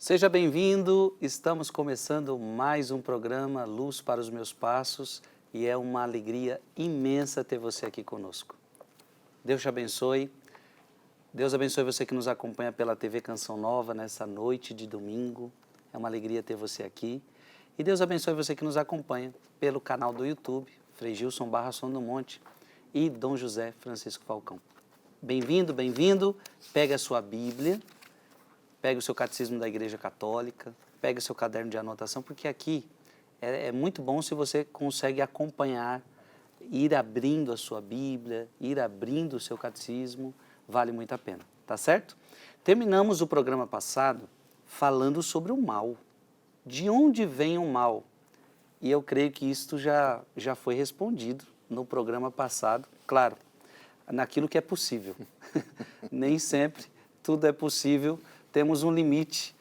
Seja bem-vindo, estamos começando mais um programa Luz para os Meus Passos e é uma alegria imensa ter você aqui conosco. Deus te abençoe, Deus abençoe você que nos acompanha pela TV Canção Nova nessa noite de domingo, é uma alegria ter você aqui. E Deus abençoe você que nos acompanha pelo canal do YouTube, Frei Gilson Barra Som do Monte e Dom José Francisco Falcão. Bem-vindo, bem-vindo, pega a sua Bíblia. Pegue o seu catecismo da Igreja Católica, pegue o seu caderno de anotação, porque aqui é muito bom se você consegue acompanhar, ir abrindo a sua Bíblia, ir abrindo o seu catecismo, vale muito a pena, tá certo? Terminamos o programa passado falando sobre o mal. De onde vem o mal? E eu creio que isto já foi respondido no programa passado, claro, naquilo que é possível. Nem sempre tudo é possível. Temos um limite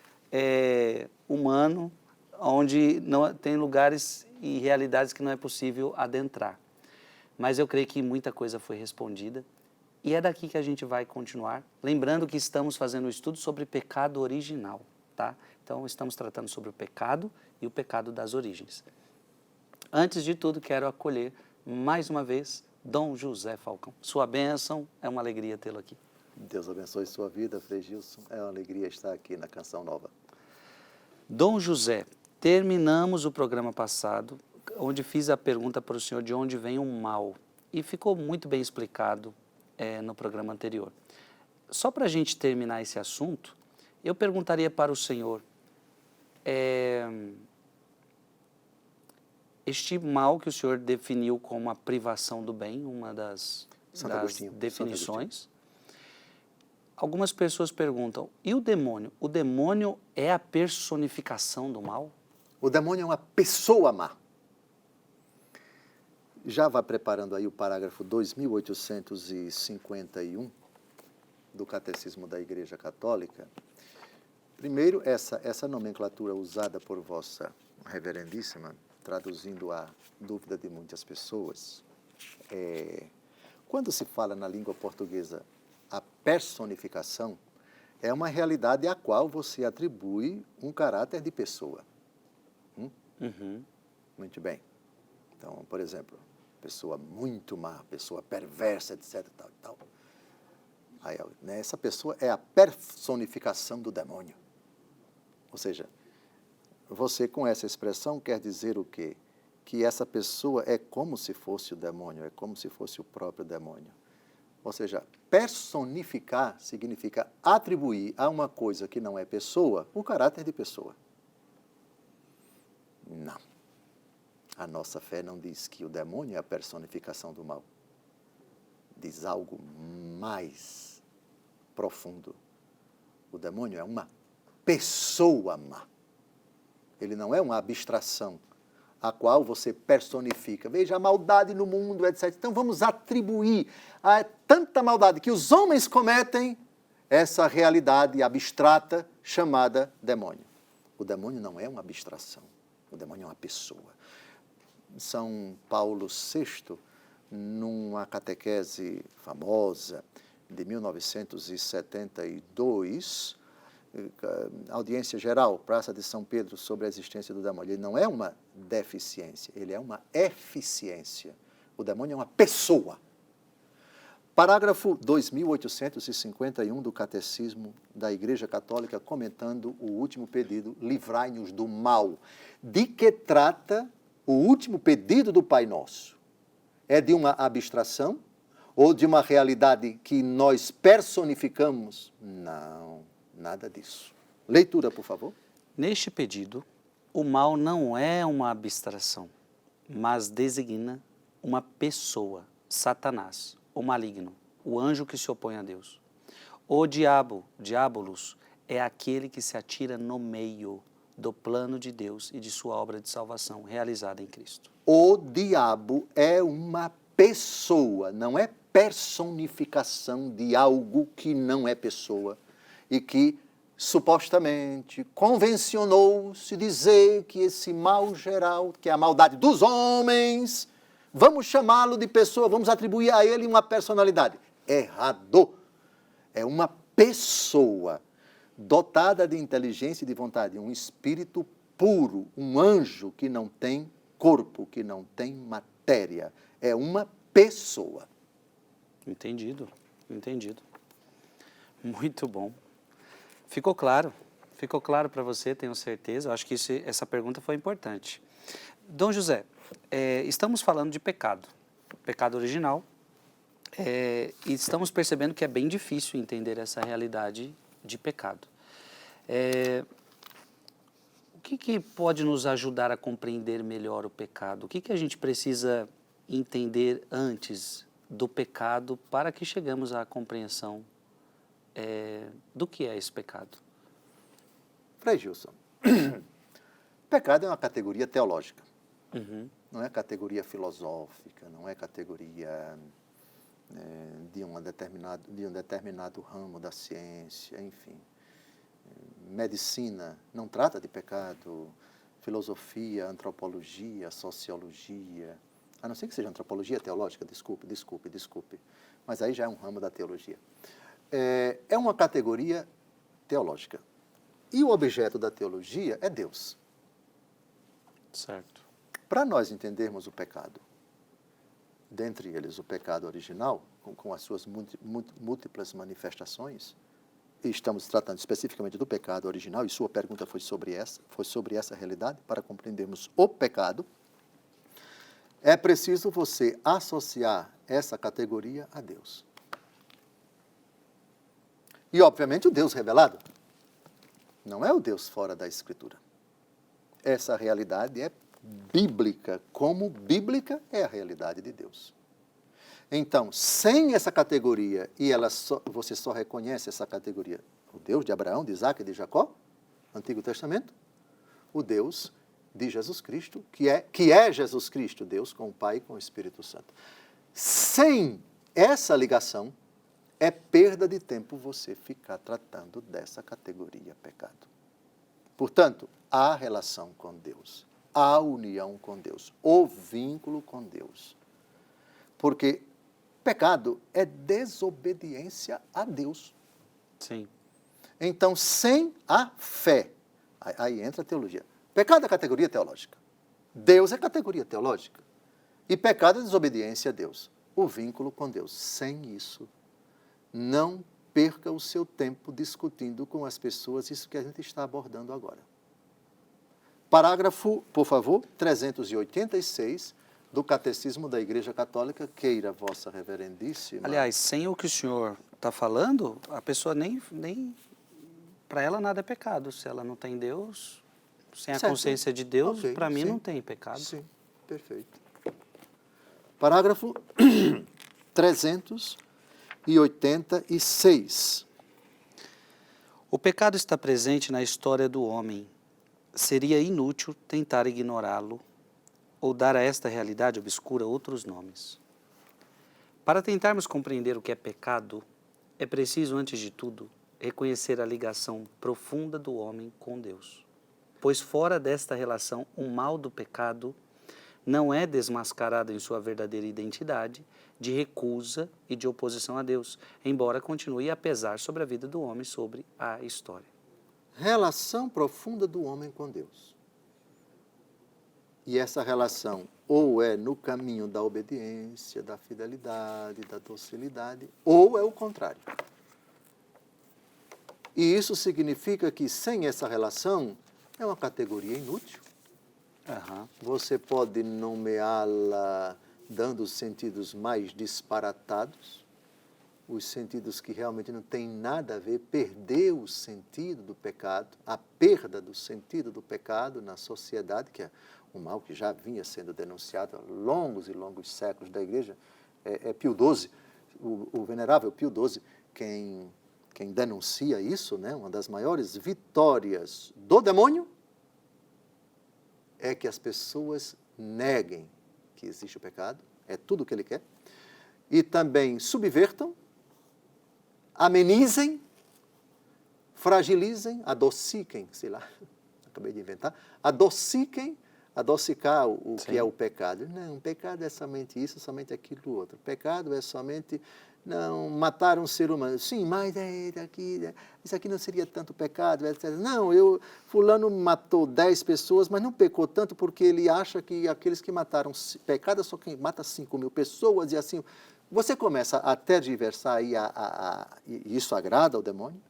humano, onde não, tem lugares e realidades que não é possível adentrar. Mas eu creio que muita coisa foi respondida e é daqui que a gente vai continuar. Lembrando que estamos fazendo um estudo sobre pecado original, tá? Então, estamos tratando sobre o pecado e o pecado das origens. Antes de tudo, quero acolher mais uma vez Dom José Falcão. Sua bênção, é uma alegria tê-lo aqui. Deus abençoe sua vida, Frei Gilson. É uma alegria estar aqui na Canção Nova. Dom José, terminamos o programa passado, onde fiz a pergunta para o senhor de onde vem o mal. E ficou muito bem explicado no programa anterior. Só para a gente terminar esse assunto, eu perguntaria para o senhor, este mal que o senhor definiu como a privação do bem, uma das definições. Algumas pessoas perguntam, e o demônio? O demônio é a personificação do mal? O demônio é uma pessoa má. Já vá preparando aí o parágrafo 2851 do Catecismo da Igreja Católica. Primeiro, essa nomenclatura usada por Vossa Reverendíssima, traduzindo a dúvida de muitas pessoas, quando se fala na língua portuguesa a personificação, é uma realidade à qual você atribui um caráter de pessoa. Muito bem. Então, por exemplo, pessoa muito má, pessoa perversa, etc. Tal. Aí, né, essa pessoa é a personificação do demônio. Ou seja, você com essa expressão quer dizer o quê? Que essa pessoa é como se fosse o demônio, é como se fosse o próprio demônio. Ou seja, personificar significa atribuir a uma coisa que não é pessoa o caráter de pessoa. Não. A nossa fé não diz que o demônio é a personificação do mal. Diz algo mais profundo. O demônio é uma pessoa má. Ele não é uma abstração a qual você personifica. Veja a maldade no mundo, etc. Então vamos atribuir a tanta maldade que os homens cometem essa realidade abstrata chamada demônio. O demônio não é uma abstração, o demônio é uma pessoa. São Paulo VI, numa catequese famosa de 1972, audiência geral, Praça de São Pedro, sobre a existência do demônio. Ele não é uma deficiência, ele é uma eficiência. O demônio é uma pessoa. Parágrafo 2851 do Catecismo da Igreja Católica, comentando o último pedido, livrai-nos do mal. De que trata o último pedido do Pai Nosso? É de uma abstração ou de uma realidade que nós personificamos? Não. Nada disso. Leitura, por favor. Neste pedido, o mal não é uma abstração, mas designa uma pessoa, Satanás, o maligno, o anjo que se opõe a Deus. O diabo, diabolos, é aquele que se atira no meio do plano de Deus e de sua obra de salvação realizada em Cristo. O diabo é uma pessoa, não é personificação de algo que não é pessoa. E que, supostamente, convencionou-se dizer que esse mal geral, que é a maldade dos homens, vamos chamá-lo de pessoa, vamos atribuir a ele uma personalidade. Errado. É uma pessoa. dotada de inteligência e de vontade, um espírito puro, um anjo que não tem corpo, que não tem matéria. É uma pessoa. Entendido, entendido. Muito bom. Ficou claro para você, tenho certeza. Eu acho que essa pergunta foi importante. Dom José, estamos falando de pecado original, e estamos percebendo que é bem difícil entender essa realidade de pecado. O que pode nos ajudar a compreender melhor o pecado? O que a gente precisa entender antes do pecado para que chegamos à compreensão do que é esse pecado? Frei Gilson, pecado é uma categoria teológica. Uhum. Não é categoria filosófica, não é categoria de um determinado ramo da ciência, enfim. Medicina não trata de pecado, filosofia, antropologia, sociologia, a não ser que seja antropologia teológica, desculpe, mas aí já é um ramo da teologia. É uma categoria teológica. E o objeto da teologia é Deus. Certo. Para nós entendermos o pecado, dentre eles o pecado original, com as suas múltiplas manifestações, e estamos tratando especificamente do pecado original, e sua pergunta foi sobre essa realidade, para compreendermos o pecado, é preciso você associar essa categoria a Deus. E, obviamente, o Deus revelado não é o Deus fora da Escritura. Essa realidade é bíblica, como bíblica é a realidade de Deus. Então, sem essa categoria, você só reconhece essa categoria, o Deus de Abraão, de Isaac e de Jacó, Antigo Testamento, o Deus de Jesus Cristo, que é Jesus Cristo, Deus com o Pai e com o Espírito Santo. Sem essa ligação, é perda de tempo você ficar tratando dessa categoria pecado. Portanto, a relação com Deus, a união com Deus, o vínculo com Deus. Porque pecado é desobediência a Deus. Sim. Então, sem a fé, aí entra a teologia. Pecado é categoria teológica. Deus é categoria teológica. E pecado é desobediência a Deus. O vínculo com Deus. Sem isso, não perca o seu tempo discutindo com as pessoas isso que a gente está abordando agora. Parágrafo, por favor, 386 do Catecismo da Igreja Católica, queira vossa reverendíssima. Aliás, sem o que o senhor está falando, a pessoa nem para ela nada é pecado. Se ela não tem Deus, sem a consciência de Deus, Okay, para mim sim, não tem pecado. Sim, perfeito. Parágrafo 386. O pecado está presente na história do homem. Seria inútil tentar ignorá-lo ou dar a esta realidade obscura outros nomes. Para tentarmos compreender o que é pecado, é preciso, antes de tudo, reconhecer a ligação profunda do homem com Deus. Pois fora desta relação, o mal do pecado não é desmascarado em sua verdadeira identidade de recusa e de oposição a Deus, embora continue a pesar sobre a vida do homem, sobre a história. Relação profunda do homem com Deus. E essa relação ou é no caminho da obediência, da fidelidade, da docilidade, ou é o contrário. E isso significa que sem essa relação é uma categoria inútil. Uhum. Você pode nomeá-la dando os sentidos mais disparatados, os sentidos que realmente não têm nada a ver, perder o sentido do pecado, a perda do sentido do pecado na sociedade, que é um mal que já vinha sendo denunciado há longos e longos séculos da Igreja. É Pio XII, o venerável Pio XII, quem denuncia isso, né? Uma das maiores vitórias do demônio é que as pessoas neguem que existe o pecado, é tudo o que ele quer, e também subvertam, amenizem, fragilizem, adociquem, sei lá, acabei de inventar, adocicar o que é o pecado. Não, pecado é somente isso, somente aquilo outro. Pecado é somente não, matar um ser humano. Sim, mas isso aqui não seria tanto pecado, etc. Não, fulano matou 10 pessoas, mas não pecou tanto porque ele acha que aqueles que mataram, pecado é só quem mata 5.000 pessoas e assim. Você começa a tergiversar e isso agrada ao demônio?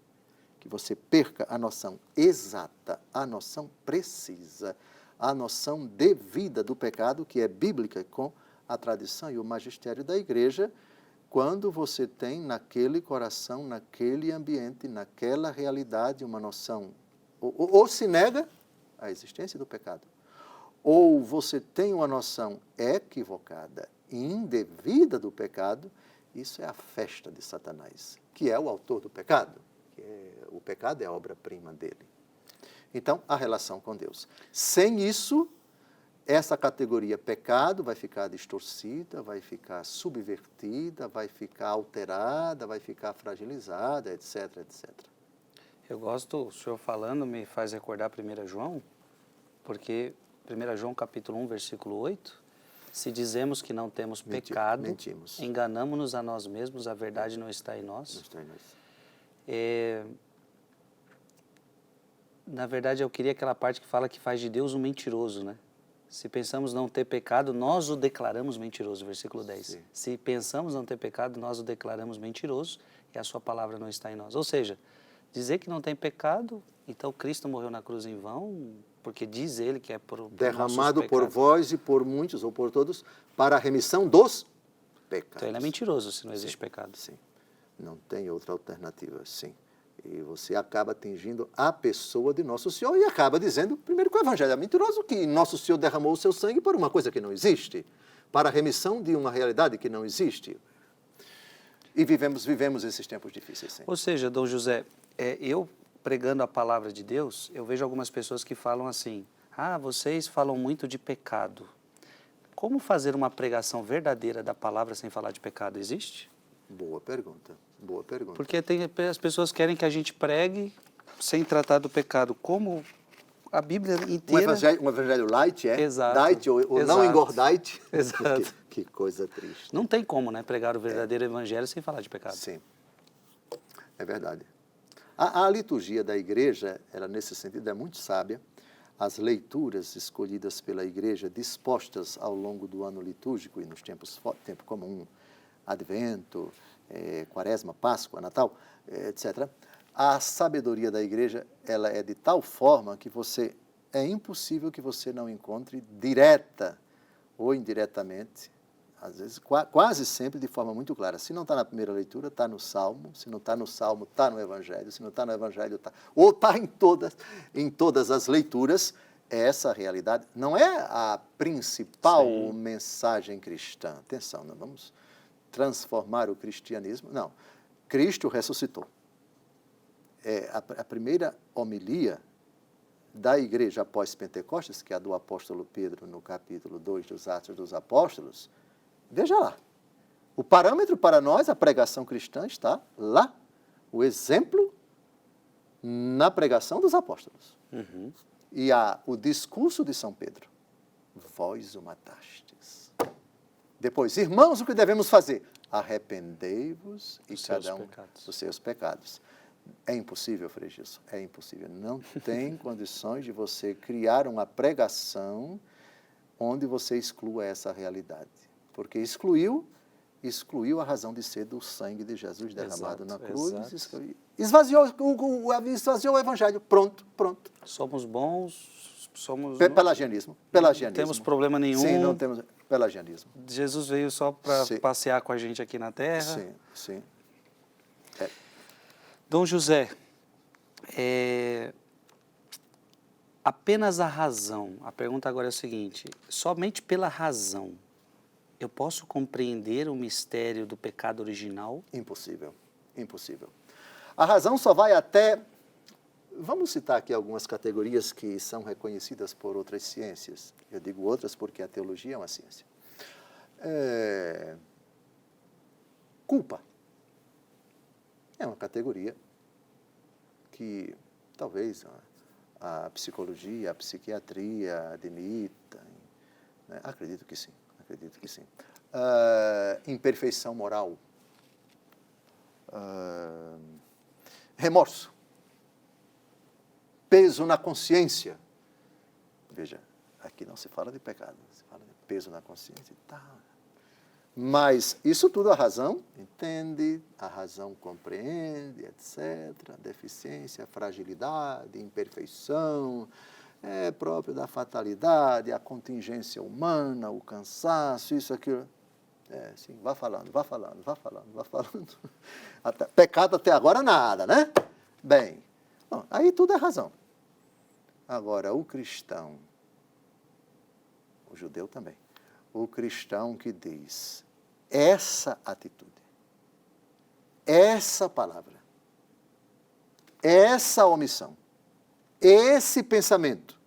Que você perca a noção exata, a noção precisa, a noção devida do pecado, que é bíblica com a tradição e o magistério da igreja, quando você tem naquele coração, naquele ambiente, naquela realidade, uma noção, ou se nega a existência do pecado, ou você tem uma noção equivocada, indevida do pecado, isso é a festa de Satanás, que é o autor do pecado. O pecado é a obra-prima dele. Então, a relação com Deus. Sem isso, essa categoria pecado vai ficar distorcida, vai ficar subvertida, vai ficar alterada, vai ficar fragilizada, etc, etc. Eu gosto, o senhor falando me faz recordar 1 João, porque 1 João capítulo 1, versículo 8, se dizemos que não temos pecado, enganamo-nos a nós mesmos, a verdade não está em nós. Não está em nós. Na verdade, eu queria aquela parte que fala que faz de Deus um mentiroso, né? Se pensamos não ter pecado, nós o declaramos mentiroso, versículo 10. Sim. Se pensamos não ter pecado, nós o declaramos mentiroso e a sua palavra não está em nós. Ou seja, dizer que não tem pecado, então Cristo morreu na cruz em vão, porque diz ele que é por derramado por vós e por muitos, ou por todos, para a remissão dos pecados. Então ele é mentiroso se não existe pecado. Sim, não tem outra alternativa, sim. E você acaba atingindo a pessoa de Nosso Senhor e acaba dizendo, primeiro, que o Evangelho é mentiroso, que Nosso Senhor derramou o seu sangue por uma coisa que não existe, para a remissão de uma realidade que não existe. E vivemos esses tempos difíceis, sim. Ou seja, Dom José, eu pregando a palavra de Deus, eu vejo algumas pessoas que falam assim, vocês falam muito de pecado. Como fazer uma pregação verdadeira da palavra sem falar de pecado? Existe? Boa pergunta, boa pergunta. Porque as pessoas querem que a gente pregue sem tratar do pecado. Como a Bíblia inteira... Um evangelho light, Exato. Diet, ou não engordite. Exato. Que coisa triste. Não tem como, né, pregar o verdadeiro evangelho sem falar de pecado. Sim, é verdade. A liturgia da igreja, ela nesse sentido é muito sábia. As leituras escolhidas pela igreja, dispostas ao longo do ano litúrgico e nos tempo comum, Advento, Quaresma, Páscoa, Natal, etc. A sabedoria da igreja, ela é de tal forma que é impossível que você não encontre direta ou indiretamente, às vezes, quase sempre de forma muito clara. Se não está na primeira leitura, está no Salmo. Se não está no Salmo, está no Evangelho. Se não está no Evangelho, está... Ou está em todas as leituras. Essa realidade não é a principal mensagem cristã. Atenção, não vamos transformar o cristianismo. Não. Cristo ressuscitou. A primeira homilia da igreja após Pentecostes, que é a do apóstolo Pedro no capítulo 2 dos Atos dos Apóstolos, veja lá, o parâmetro para nós, a pregação cristã, está lá. O exemplo na pregação dos apóstolos. Uhum. E o discurso de São Pedro. Vós o matastes. Depois, irmãos, o que devemos fazer? Arrependei-vos e cada um dos seus pecados. É impossível, Frei Gilson, é impossível. Não tem condições de você criar uma pregação onde você exclua essa realidade. Porque excluiu a razão de ser do sangue de Jesus derramado na cruz. Esvaziou o Evangelho. Pronto. Somos bons, somos... Pelagianismo. Não temos problema nenhum. Sim, não temos pelagianismo. Jesus veio só para passear com a gente aqui na Terra. Sim. Dom José, apenas a razão, a pergunta agora é o seguinte, somente pela razão, eu posso compreender o mistério do pecado original? Impossível. A razão só vai até... Vamos citar aqui algumas categorias que são reconhecidas por outras ciências. Eu digo outras porque a teologia é uma ciência. Culpa. É uma categoria que talvez a psicologia, a psiquiatria admita. Né? Acredito que sim. Imperfeição moral remorso, peso na consciência. Veja, aqui não se fala de pecado, se fala de peso na consciência. Tá. Mas isso tudo a razão entende, a razão compreende, etc. Deficiência, fragilidade, imperfeição, é próprio da fatalidade, a contingência humana, o cansaço, isso, aquilo. Sim, vá falando. Pecado até agora nada, né? Bem, bom, aí tudo é razão. Agora, o cristão, o judeu também, o cristão que diz essa atitude, essa palavra, essa omissão, esse pensamento,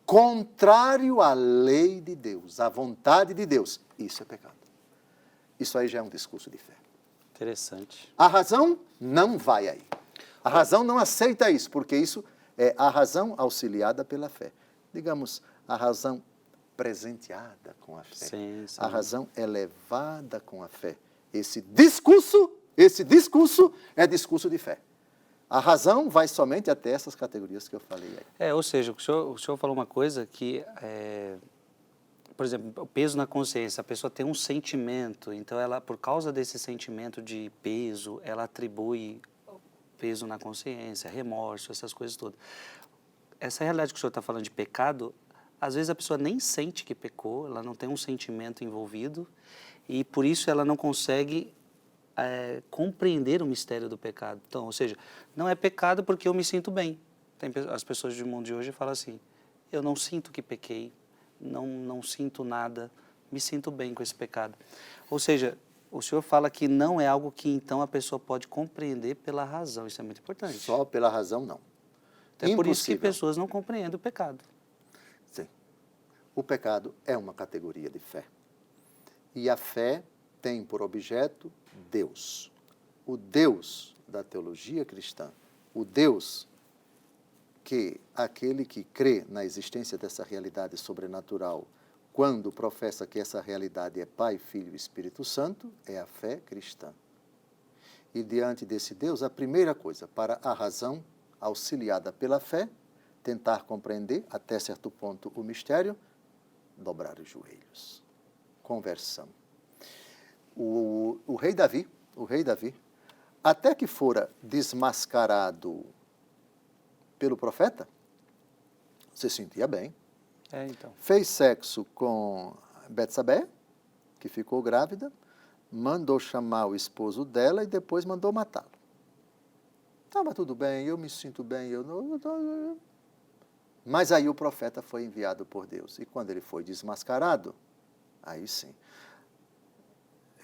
contrário à lei de Deus, à vontade de Deus, isso é pecado. Isso aí já é um discurso de fé. Interessante. A razão não vai aí. A razão não aceita isso, porque isso é a razão auxiliada pela fé. Digamos, a razão presenteada com a fé. Sim, sim. A razão elevada com a fé. Esse discurso é discurso de fé. A razão vai somente até essas categorias que eu falei aí. Ou seja, o senhor falou uma coisa que, por exemplo, o peso na consciência, a pessoa tem um sentimento, então ela, por causa desse sentimento de peso, ela atribui peso na consciência, remorso, essas coisas todas. Essa realidade que o senhor está falando de pecado, às vezes a pessoa nem sente que pecou, ela não tem um sentimento envolvido e por isso ela não consegue compreender o mistério do pecado. Então, ou seja, não é pecado porque eu me sinto bem. As pessoas do mundo de hoje falam assim, eu não sinto que pequei, não sinto nada, me sinto bem com esse pecado. Ou seja, o senhor fala que não é algo que então a pessoa pode compreender pela razão, isso é muito importante. Só pela razão, não. É por isso que pessoas não compreendem o pecado. Sim. O pecado é uma categoria de fé. E a fé tem por objeto Deus. O Deus da teologia cristã, o Deus que aquele que crê na existência dessa realidade sobrenatural, quando professa que essa realidade é Pai, Filho e Espírito Santo, é a fé cristã. E diante desse Deus, a primeira coisa, para a razão auxiliada pela fé, tentar compreender até certo ponto o mistério, dobrar os joelhos. Conversão. O rei Davi, até que fora desmascarado pelo profeta, se sentia bem. Então. Fez sexo com Betsabé, que ficou grávida, mandou chamar o esposo dela e depois mandou matá-lo. Estava tudo bem, eu me sinto bem, Mas aí o profeta foi enviado por Deus. E quando ele foi desmascarado, aí sim,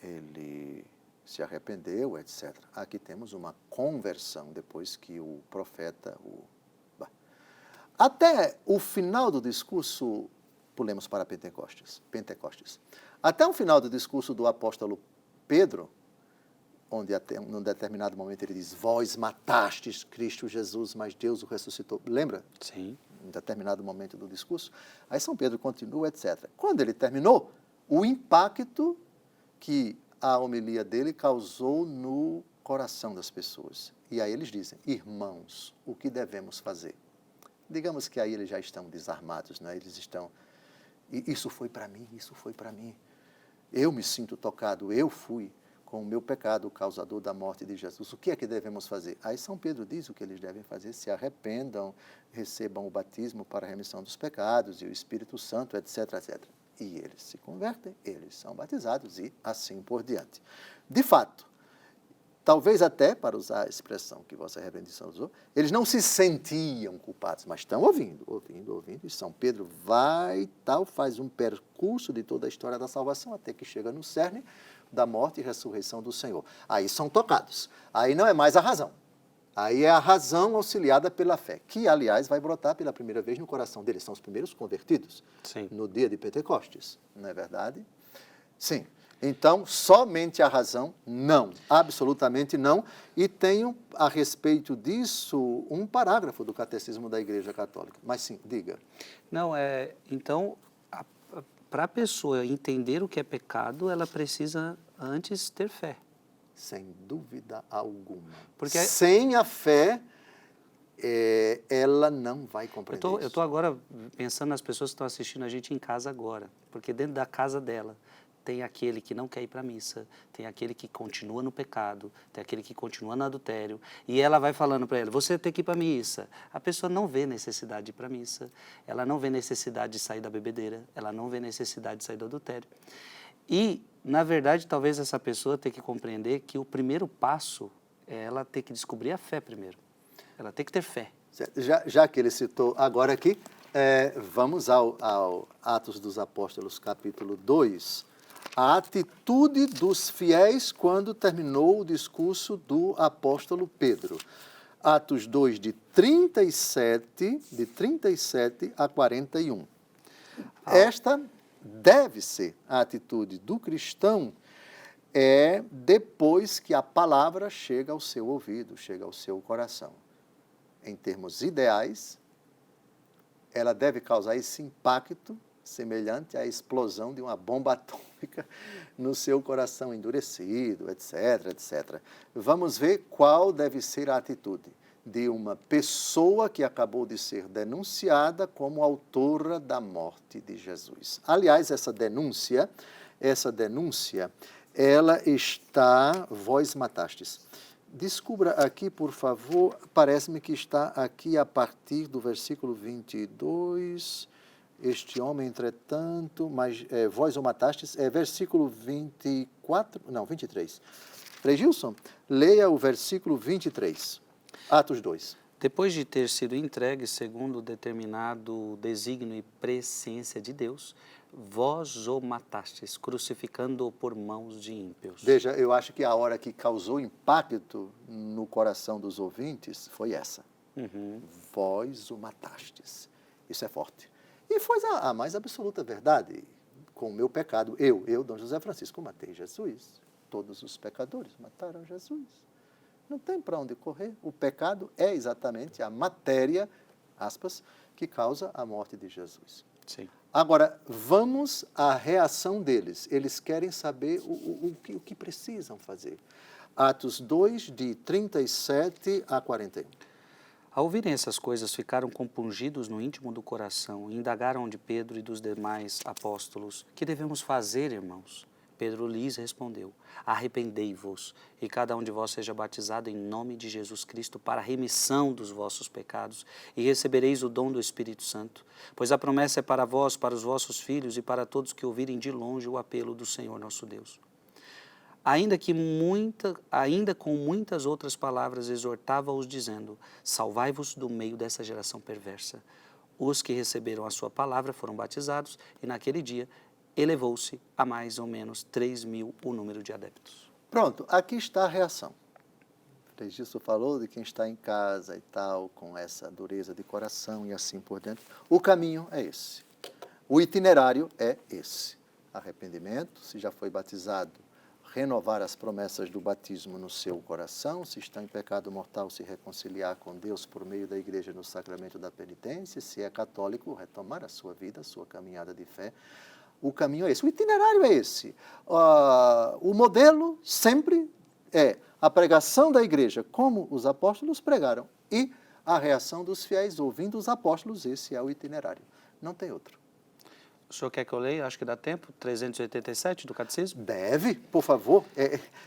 ele se arrependeu, etc. Aqui temos uma conversão, depois que o profeta... Até o final do discurso, pulemos para Pentecostes. Até o final do discurso do apóstolo Pedro, onde até num determinado momento ele diz, vós matastes Cristo Jesus, mas Deus o ressuscitou. Lembra? Sim. Em determinado momento do discurso. Aí São Pedro continua, etc. Quando ele terminou, o impacto que a homilia dele causou no coração das pessoas. E aí eles dizem, irmãos, o que devemos fazer? Digamos que aí eles já estão desarmados, né? Eles estão, isso foi para mim. Eu me sinto tocado, eu fui com o meu pecado o causador da morte de Jesus. O que é que devemos fazer? Aí São Pedro diz o que eles devem fazer, se arrependam, recebam o batismo para a remissão dos pecados e o Espírito Santo, etc, etc. E eles se convertem, eles são batizados e assim por diante. De fato, talvez até, para usar a expressão que Vossa Reverendíssima usou, eles não se sentiam culpados, mas estão ouvindo, e São Pedro faz um percurso de toda a história da salvação, até que chega no cerne da morte e ressurreição do Senhor. Aí são tocados. Aí não é mais a razão. Aí é a razão auxiliada pela fé, que, aliás, vai brotar pela primeira vez no coração deles. São os primeiros convertidos. Sim. No dia de Pentecostes. Não é verdade? Sim. Então, somente a razão, não. Absolutamente não. E tenho, a respeito disso, um parágrafo do Catecismo da Igreja Católica. Mas sim, diga. Não, então, para a pessoa entender o que é pecado, ela precisa antes ter fé. Sem dúvida alguma. Porque sem a fé, ela não vai compreender eu isso. estou agora pensando nas pessoas que estão assistindo a gente em casa agora, porque dentro da casa dela tem aquele que não quer ir para a missa, tem aquele que continua no pecado, tem aquele que continua no adultério, e ela vai falando para ela, você tem que ir para a missa. A pessoa não vê necessidade de ir para a missa, ela não vê necessidade de sair da bebedeira, ela não vê necessidade de sair do adultério. E, na verdade, talvez essa pessoa tenha que compreender que o primeiro passo é ela ter que descobrir a fé primeiro. Ela tem que ter fé. Já que ele citou agora aqui, vamos ao Atos dos Apóstolos, capítulo 2. A atitude dos fiéis quando terminou o discurso do apóstolo Pedro. Atos 2, de 37 a 41. Esta deve ser a atitude do cristão depois que a palavra chega ao seu ouvido, chega ao seu coração. Em termos ideais, ela deve causar esse impacto semelhante à explosão de uma bomba atômica no seu coração endurecido, etc, etc. Vamos ver qual deve ser a atitude de uma pessoa que acabou de ser denunciada como autora da morte de Jesus. Aliás, essa denúncia, ela está, vós matastes. Descubra aqui, por favor, parece-me que está aqui a partir do versículo 22... Este homem, entretanto, mas vós o matastes, versículo 24, não, 23. Frei Gilson, leia o versículo 23, Atos 2. Depois de ter sido entregue segundo o determinado desígnio e presciência de Deus, vós o matastes, crucificando-o por mãos de ímpios. Veja, eu acho que a hora que causou impacto no coração dos ouvintes foi essa. Vós o matastes. Isso é forte. E foi a mais absoluta verdade. Com o meu pecado, eu, Dom José Francisco, matei Jesus. Todos os pecadores mataram Jesus. Não tem para onde correr. O pecado é exatamente a matéria, aspas, que causa a morte de Jesus. Sim. Agora, vamos à reação deles. Eles querem saber o que precisam fazer. Atos 2, de 37 a 41. Ao ouvirem essas coisas, ficaram compungidos no íntimo do coração e indagaram de Pedro e dos demais apóstolos: que devemos fazer, irmãos? Pedro lhes respondeu: arrependei-vos, e cada um de vós seja batizado em nome de Jesus Cristo para a remissão dos vossos pecados, e recebereis o dom do Espírito Santo, pois a promessa é para vós, para os vossos filhos e para todos que ouvirem de longe o apelo do Senhor nosso Deus. Ainda com muitas outras palavras exortava-os dizendo: salvai-vos do meio dessa geração perversa. Os que receberam a sua palavra foram batizados, e naquele dia elevou-se a mais ou menos 3.000 o número de adeptos. Pronto, aqui está a reação. O Frei Gilson falou de quem está em casa e tal, com essa dureza de coração e assim por diante. O caminho é esse. O itinerário é esse. Arrependimento, se já foi batizado, renovar as promessas do batismo no seu coração, se está em pecado mortal, se reconciliar com Deus por meio da igreja no sacramento da penitência, se é católico, retomar a sua vida, a sua caminhada de fé. O caminho é esse, o itinerário é esse. O modelo sempre é a pregação da igreja, como os apóstolos pregaram, e a reação dos fiéis ouvindo os apóstolos, esse é o itinerário. Não tem outro. O senhor quer que eu leia? Acho que dá tempo. 387 do Catecismo? Deve, por favor.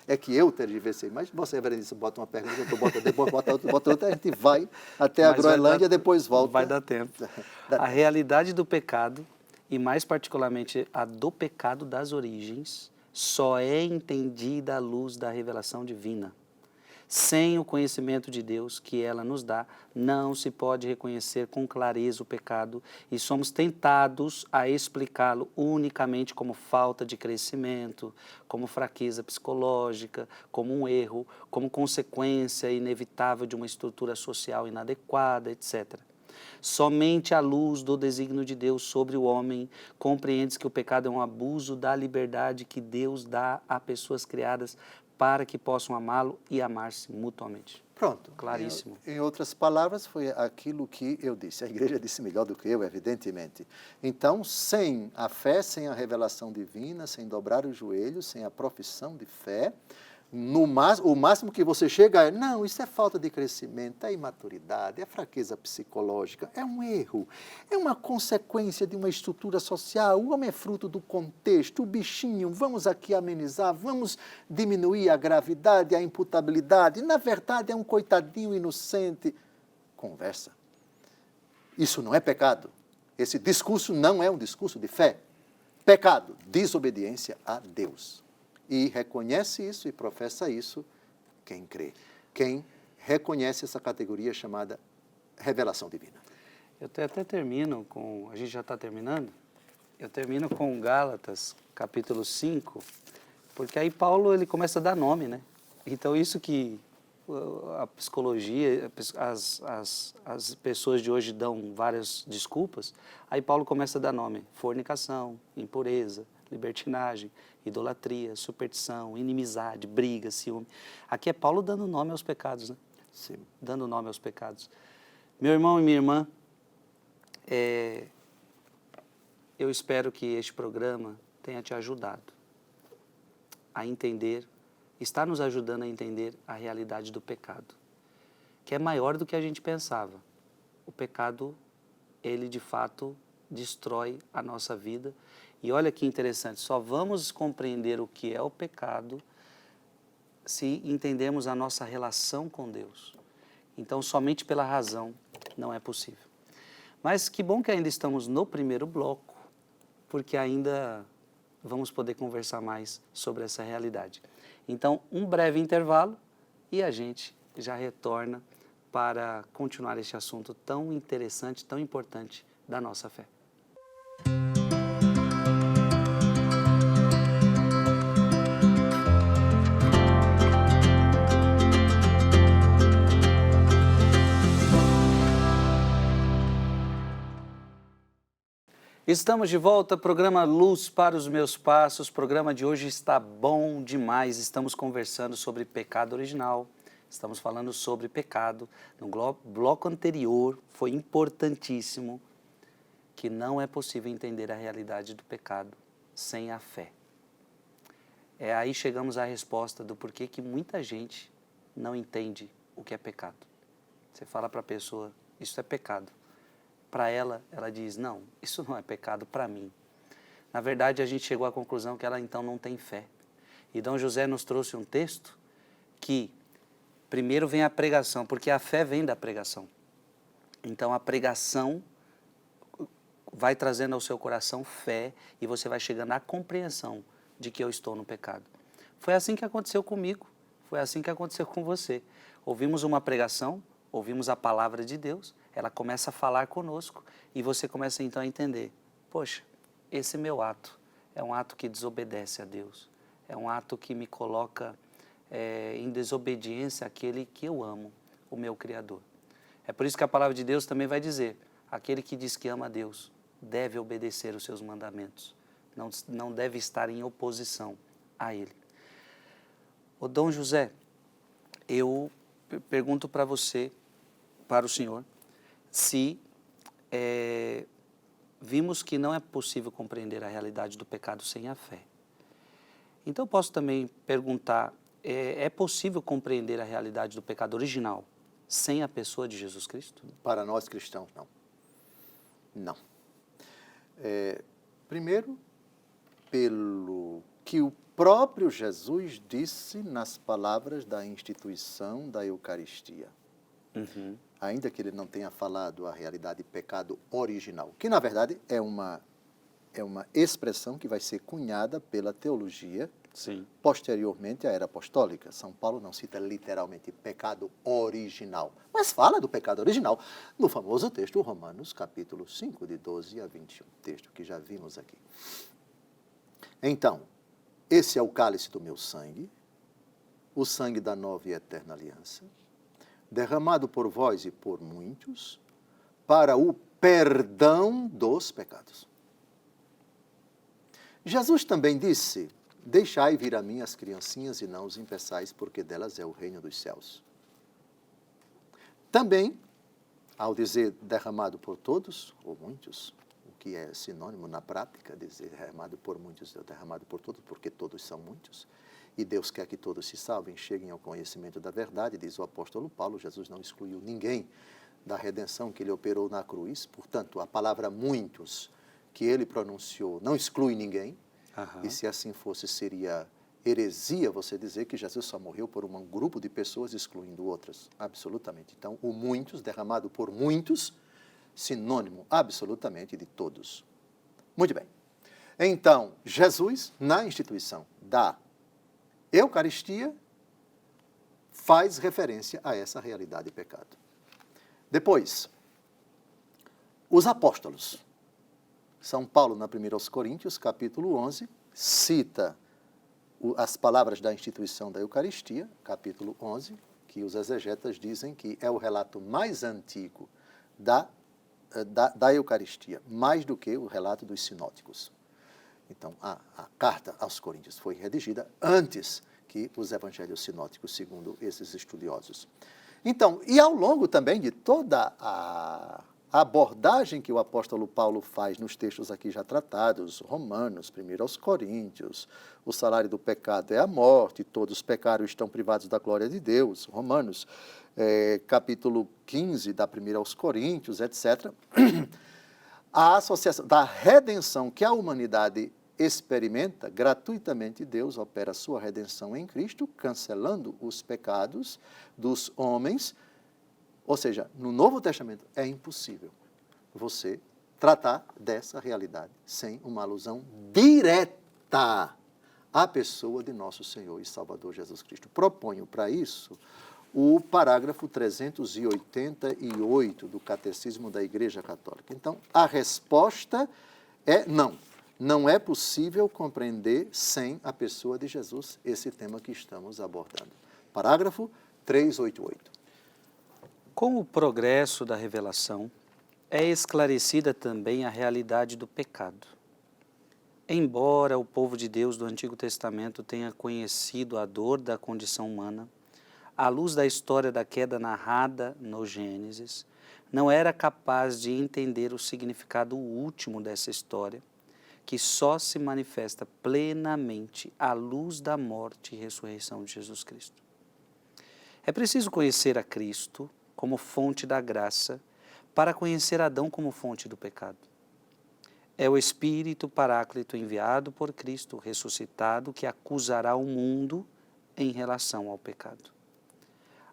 É que eu tergiversei, mas você, Berenice, bota uma pergunta, depois bota outra, a gente vai até a Groenlândia, depois volta. Vai dar tempo. A realidade do pecado, e mais particularmente a do pecado das origens, só é entendida à luz da revelação divina. Sem o conhecimento de Deus que ela nos dá, não se pode reconhecer com clareza o pecado e somos tentados a explicá-lo unicamente como falta de crescimento, como fraqueza psicológica, como um erro, como consequência inevitável de uma estrutura social inadequada, etc. Somente à luz do desígnio de Deus sobre o homem, compreendes que o pecado é um abuso da liberdade que Deus dá a pessoas criadas para que possam amá-lo e amar-se mutuamente. Pronto. Claríssimo. Em outras palavras, foi aquilo que eu disse. A igreja disse melhor do que eu, evidentemente. Então, sem a fé, sem a revelação divina, sem dobrar os joelhos, sem a profissão de fé, O máximo que você chega é, não, isso é falta de crescimento, é imaturidade, é fraqueza psicológica, é um erro, é uma consequência de uma estrutura social, o homem é fruto do contexto, o bichinho, vamos aqui amenizar, vamos diminuir a gravidade, a imputabilidade, na verdade é um coitadinho inocente. Conversa. Isso não é pecado. Esse discurso não é um discurso de fé. Pecado, desobediência a Deus. E reconhece isso e professa isso quem crê. Quem reconhece essa categoria chamada revelação divina. Eu até termino com... A gente já está terminando? Eu termino com Gálatas, capítulo 5, porque aí Paulo ele começa a dar nome, né? Então isso que a psicologia, as pessoas de hoje dão várias desculpas, aí Paulo começa a dar nome. Fornicação, impureza, libertinagem, idolatria, superstição, inimizade, briga, ciúme. Aqui é Paulo dando nome aos pecados, né? Sim. Dando nome aos pecados. Meu irmão e minha irmã, eu espero que este programa tenha te ajudado a entender, está nos ajudando a entender a realidade do pecado, que é maior do que a gente pensava. O pecado, ele de fato destrói a nossa vida. E olha que interessante, só vamos compreender o que é o pecado se entendermos a nossa relação com Deus. Então, somente pela razão não é possível. Mas que bom que ainda estamos no primeiro bloco, porque ainda vamos poder conversar mais sobre essa realidade. Então, um breve intervalo e a gente já retorna para continuar este assunto tão interessante, tão importante da nossa fé. Estamos de volta, programa Luz para os Meus Passos. O programa de hoje está bom demais. Estamos conversando sobre pecado original, estamos falando sobre pecado. No bloco anterior foi importantíssimo que não é possível entender a realidade do pecado sem a fé. Aí chegamos à resposta do porquê que muita gente não entende o que é pecado. Você fala para a pessoa, isso é pecado. Para ela, ela diz, não, isso não é pecado para mim. Na verdade, a gente chegou à conclusão que ela então não tem fé. E Dom José nos trouxe um texto que primeiro vem a pregação, porque a fé vem da pregação. Então a pregação vai trazendo ao seu coração fé e você vai chegando à compreensão de que eu estou no pecado. Foi assim que aconteceu comigo, foi assim que aconteceu com você. Ouvimos uma pregação, ouvimos a palavra de Deus, ela começa a falar conosco e você começa então a entender, poxa, esse meu ato é um ato que desobedece a Deus, é um ato que me coloca em desobediência àquele que eu amo, o meu Criador. É por isso que a palavra de Deus também vai dizer, aquele que diz que ama a Deus deve obedecer os seus mandamentos, não deve estar em oposição a Ele. Ô Dom José, eu pergunto para você, para o senhor, se vimos que não é possível compreender a realidade do pecado sem a fé. Então, posso também perguntar, é possível compreender a realidade do pecado original sem a pessoa de Jesus Cristo? Para nós cristãos, não. Não. Primeiro, pelo que o próprio Jesus disse nas palavras da instituição da Eucaristia. Uhum. Ainda que ele não tenha falado a realidade de pecado original, que na verdade é uma expressão que vai ser cunhada pela teologia. Sim. Posteriormente à era apostólica. São Paulo não cita literalmente pecado original, mas fala do pecado original no famoso texto Romanos, capítulo 5, de 12 a 21, texto que já vimos aqui. Então, esse é o cálice do meu sangue, o sangue da nova e eterna aliança, derramado por vós e por muitos, para o perdão dos pecados. Jesus também disse, deixai vir a mim as criancinhas e não os impeçais, porque delas é o reino dos céus. Também, ao dizer derramado por todos, ou muitos, o que é sinônimo na prática, dizer derramado por muitos, derramado por todos, porque todos são muitos, e Deus quer que todos se salvem, cheguem ao conhecimento da verdade, diz o apóstolo Paulo. Jesus não excluiu ninguém da redenção que ele operou na cruz. Portanto, a palavra muitos que ele pronunciou não exclui ninguém. E se assim fosse, seria heresia você dizer que Jesus só morreu por um grupo de pessoas excluindo outras. Absolutamente. Então, o muitos, derramado por muitos, sinônimo absolutamente de todos. Muito bem. Então, Jesus, na instituição da Eucaristia, faz referência a essa realidade de pecado. Depois, os apóstolos. São Paulo, na 1 aos Coríntios, capítulo 11, cita as palavras da instituição da Eucaristia, capítulo 11, que os exegetas dizem que é o relato mais antigo da Eucaristia, mais do que o relato dos sinóticos. Então, a carta aos Coríntios foi redigida antes que os evangelhos sinóticos, segundo esses estudiosos. Então, e ao longo também de toda a abordagem que o apóstolo Paulo faz nos textos aqui já tratados, Romanos, 1 aos Coríntios, o salário do pecado é a morte, todos pecaram e estão privados da glória de Deus, Romanos, capítulo 15, da 1 aos Coríntios, etc. A associação da redenção que a humanidade experimenta, gratuitamente Deus opera a sua redenção em Cristo, cancelando os pecados dos homens. Ou seja, no Novo Testamento é impossível você tratar dessa realidade sem uma alusão direta à pessoa de nosso Senhor e Salvador Jesus Cristo. Proponho para isso o parágrafo 388 do Catecismo da Igreja Católica. Então, a resposta é não. Não é possível compreender sem a pessoa de Jesus esse tema que estamos abordando. Parágrafo 388. Com o progresso da revelação, é esclarecida também a realidade do pecado. Embora o povo de Deus do Antigo Testamento tenha conhecido a dor da condição humana, à luz da história da queda narrada no Gênesis, não era capaz de entender o significado último dessa história, que só se manifesta plenamente à luz da morte e ressurreição de Jesus Cristo. É preciso conhecer a Cristo como fonte da graça, para conhecer Adão como fonte do pecado. É o Espírito Paráclito enviado por Cristo, ressuscitado, que acusará o mundo em relação ao pecado,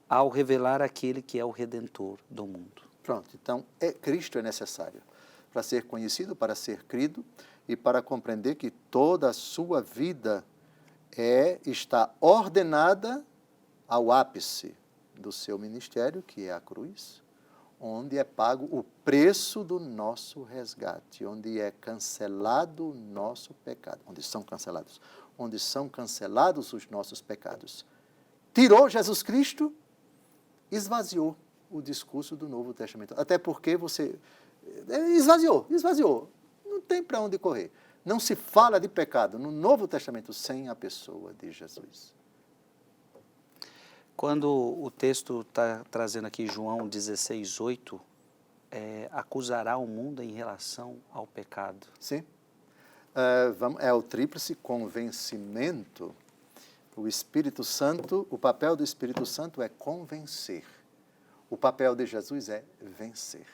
ao revelar aquele que é o Redentor do mundo. Pronto, então, Cristo é necessário para ser conhecido, para ser crido e para compreender que toda a sua vida está ordenada ao ápice do seu ministério, que é a cruz, onde é pago o preço do nosso resgate, onde é cancelado o nosso pecado, onde são cancelados os nossos pecados. Tirou Jesus Cristo, esvaziou o discurso do Novo Testamento. Até porque você esvaziou. Não tem para onde correr. Não se fala de pecado no Novo Testamento sem a pessoa de Jesus. Quando o texto está trazendo aqui João 16:8, acusará o mundo em relação ao pecado. Sim. É o tríplice convencimento. O Espírito Santo, o papel do Espírito Santo é convencer. O papel de Jesus é vencer.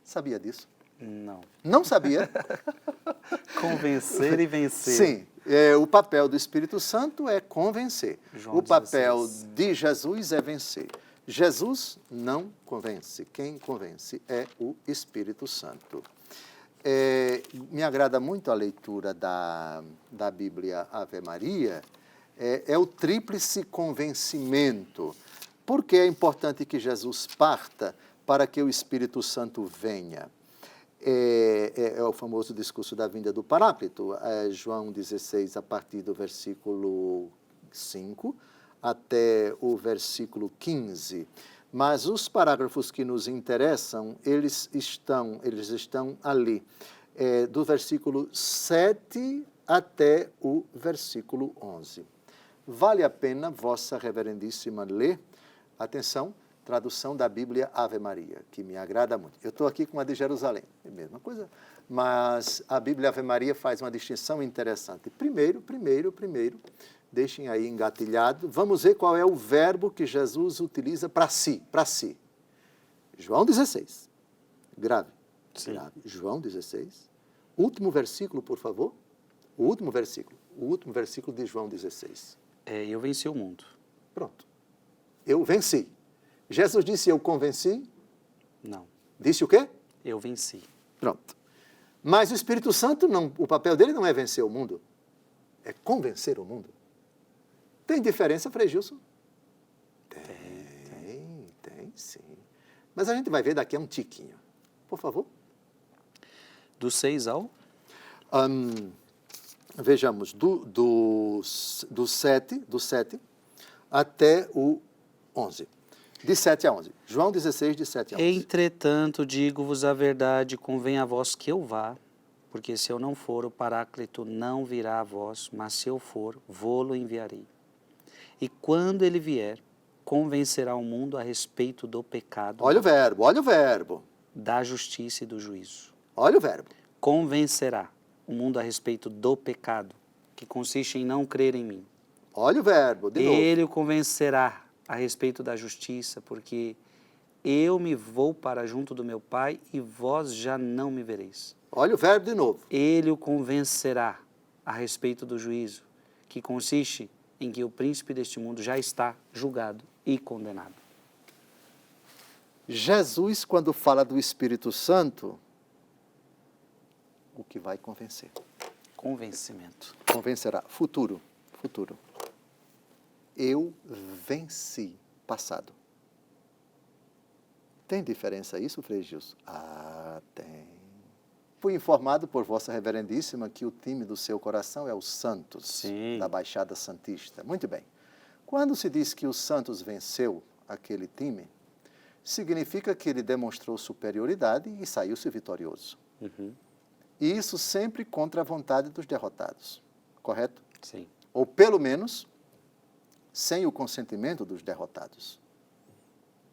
Sabia disso? Não. Não sabia? Convencer e vencer. Sim. O papel do Espírito Santo é convencer. João o papel 16. de Jesus é vencer. Jesus não convence. Quem convence é o Espírito Santo. Me agrada muito a leitura da Bíblia Ave Maria. É o tríplice convencimento. Por que é importante que Jesus parta para que o Espírito Santo venha? É o famoso discurso da vinda do Paráclito, João 16, a partir do versículo 5 até o versículo 15. Mas os parágrafos que nos interessam, eles estão ali, do versículo 7 até o versículo 11. Vale a pena, Vossa Reverendíssima, ler. Atenção, tradução da Bíblia Ave Maria, que me agrada muito. Eu estou aqui com a de Jerusalém, é a mesma coisa, mas a Bíblia Ave Maria faz uma distinção interessante. Primeiro, Deixem aí engatilhado. Vamos ver qual é o verbo que Jesus utiliza para si, para si. João 16. Grave. Sim. Grave. João 16. Último versículo, por favor. O último versículo de João 16. Eu venci o mundo. Pronto. Eu venci. Jesus disse, eu convenci? Não. Disse o quê? Eu venci. Pronto. Mas o Espírito Santo, não, o papel dele não é vencer o mundo, é convencer o mundo. Tem diferença, Frei Gilson? Tem sim. Mas a gente vai ver daqui a um tiquinho. Por favor. Do 6 ao? Vejamos, do 7 até o 11. De 7 a 11. João 16, de 7 a 11. Entretanto, digo-vos a verdade, convém a vós que eu vá, porque se eu não for, o Paráclito não virá a vós, mas se eu for, vô-lo enviarei. E quando ele vier, convencerá o mundo a respeito do pecado, Olha o verbo. da justiça e do juízo. Olha o verbo. Convencerá o mundo a respeito do pecado, que consiste em não crer em mim. Olha o verbo, de novo. Ele o convencerá a respeito da justiça, porque eu me vou para junto do meu Pai e vós já não me vereis. Olha o verbo de novo. Ele o convencerá a respeito do juízo, que consiste em que o príncipe deste mundo já está julgado e condenado. Jesus, quando fala do Espírito Santo, o que vai convencer? Convencimento. Convencerá. Futuro. Eu venci. Passado. Tem diferença isso, Frei Gilson? Ah, tem. Fui informado por Vossa Reverendíssima que o time do seu coração é o Santos, Sim. da Baixada Santista. Muito bem. Quando se diz que o Santos venceu aquele time, significa que ele demonstrou superioridade e saiu-se vitorioso. Uhum. E isso sempre contra a vontade dos derrotados, correto? Sim. Ou pelo menos, sem o consentimento dos derrotados.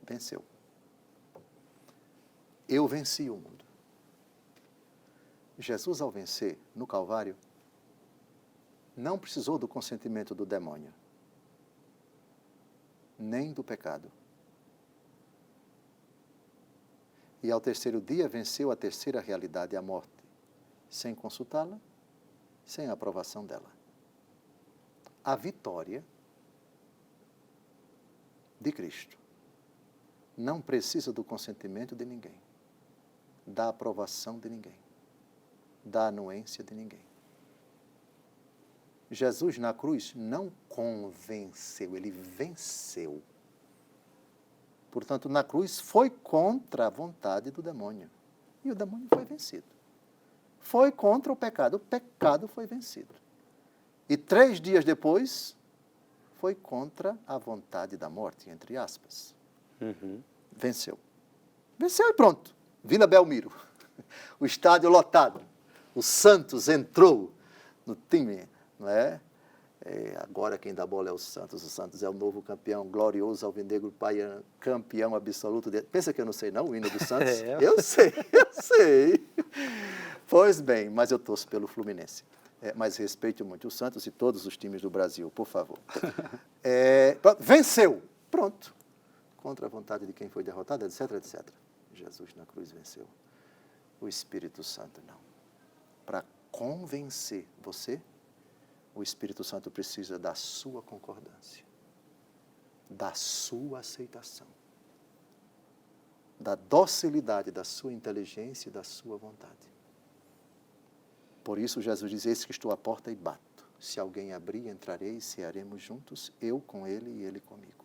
Venceu. Eu venci o mundo. Jesus, ao vencer no Calvário, não precisou do consentimento do demônio, nem do pecado. E ao terceiro dia venceu a terceira realidade, a morte, sem consultá-la, sem a aprovação dela. A vitória de Cristo não precisa do consentimento de ninguém, da aprovação de ninguém, da anuência de ninguém. Jesus na cruz não convenceu, ele venceu. Portanto, na cruz foi contra a vontade do demônio. E o demônio foi vencido. Foi contra o pecado foi vencido. E 3 dias depois, foi contra a vontade da morte, entre aspas. Uhum. Venceu. Venceu e pronto. Vila Belmiro. O estádio lotado. O Santos entrou no time, não é? Agora quem dá bola é o Santos. O Santos é o novo campeão, glorioso, alvinegro, paiano, campeão absoluto. Pensa que eu não sei não, o hino do Santos? Eu sei. Pois bem, mas eu torço pelo Fluminense. Mas respeito muito o Santos e todos os times do Brasil, por favor. Venceu. Pronto. Contra a vontade de quem foi derrotado, etc, etc. Jesus na cruz venceu. O Espírito Santo não. Para convencer você, o Espírito Santo precisa da sua concordância, da sua aceitação, da docilidade da sua inteligência e da sua vontade. Por isso Jesus diz, eis que estou à porta e bato. Se alguém abrir, entrarei e cearemos juntos, eu com ele e ele comigo.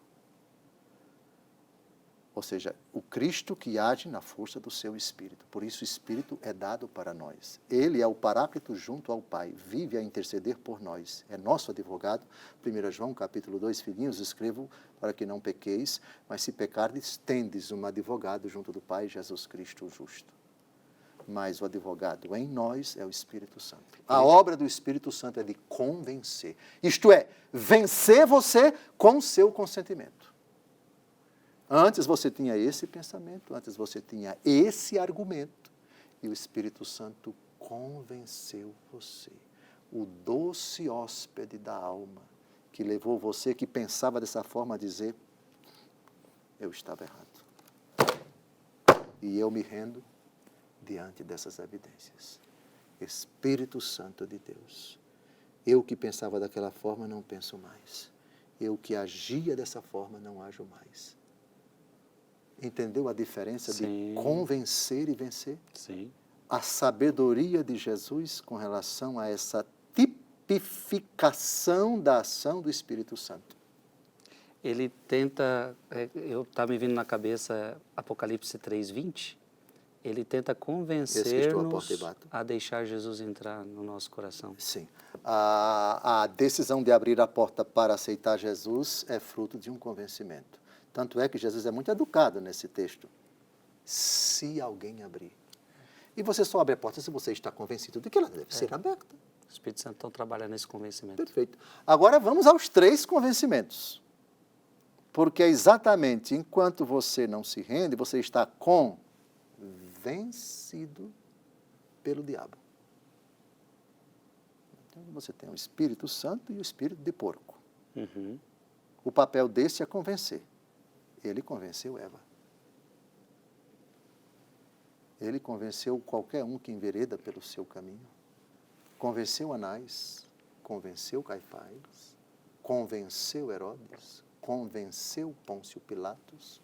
Ou seja, o Cristo que age na força do seu Espírito. Por isso o Espírito é dado para nós. Ele é o Paráclito junto ao Pai, vive a interceder por nós. É nosso advogado. 1 João, capítulo 2, filhinhos, escrevo para que não pequeis, mas se pecardes, tendes um advogado junto do Pai, Jesus Cristo o justo. Mas o advogado em nós é o Espírito Santo. A obra do Espírito Santo é de convencer. Isto é, vencer você com seu consentimento. Antes você tinha esse pensamento, antes você tinha esse argumento, e o Espírito Santo convenceu você, o doce hóspede da alma, que levou você que pensava dessa forma a dizer: eu estava errado. E eu me rendo diante dessas evidências. Espírito Santo de Deus, eu que pensava daquela forma não penso mais. Eu que agia dessa forma não ajo mais. Entendeu a diferença Sim. de convencer e vencer? Sim. A sabedoria de Jesus com relação a essa tipificação da ação do Espírito Santo. Ele tenta, está me vindo na cabeça Apocalipse 3:20, ele tenta Eis que estou à porta e convencer-nos bato. a deixar Jesus entrar no nosso coração. Sim. A decisão de abrir a porta para aceitar Jesus é fruto de um convencimento. Tanto é que Jesus é muito educado nesse texto. Se alguém abrir. E você só abre a porta se você está convencido de que ela deve ser aberta. O Espírito Santo então trabalha nesse convencimento. Perfeito. Agora vamos aos 3 convencimentos. Porque é exatamente enquanto você não se rende, você está convencido pelo diabo. Então você tem o Espírito Santo e o Espírito de porco. Uhum. O papel desse é convencer. Ele convenceu Eva. Ele convenceu qualquer um que envereda pelo seu caminho. Convenceu Anás, convenceu Caifás, convenceu Herodes, convenceu Pôncio Pilatos,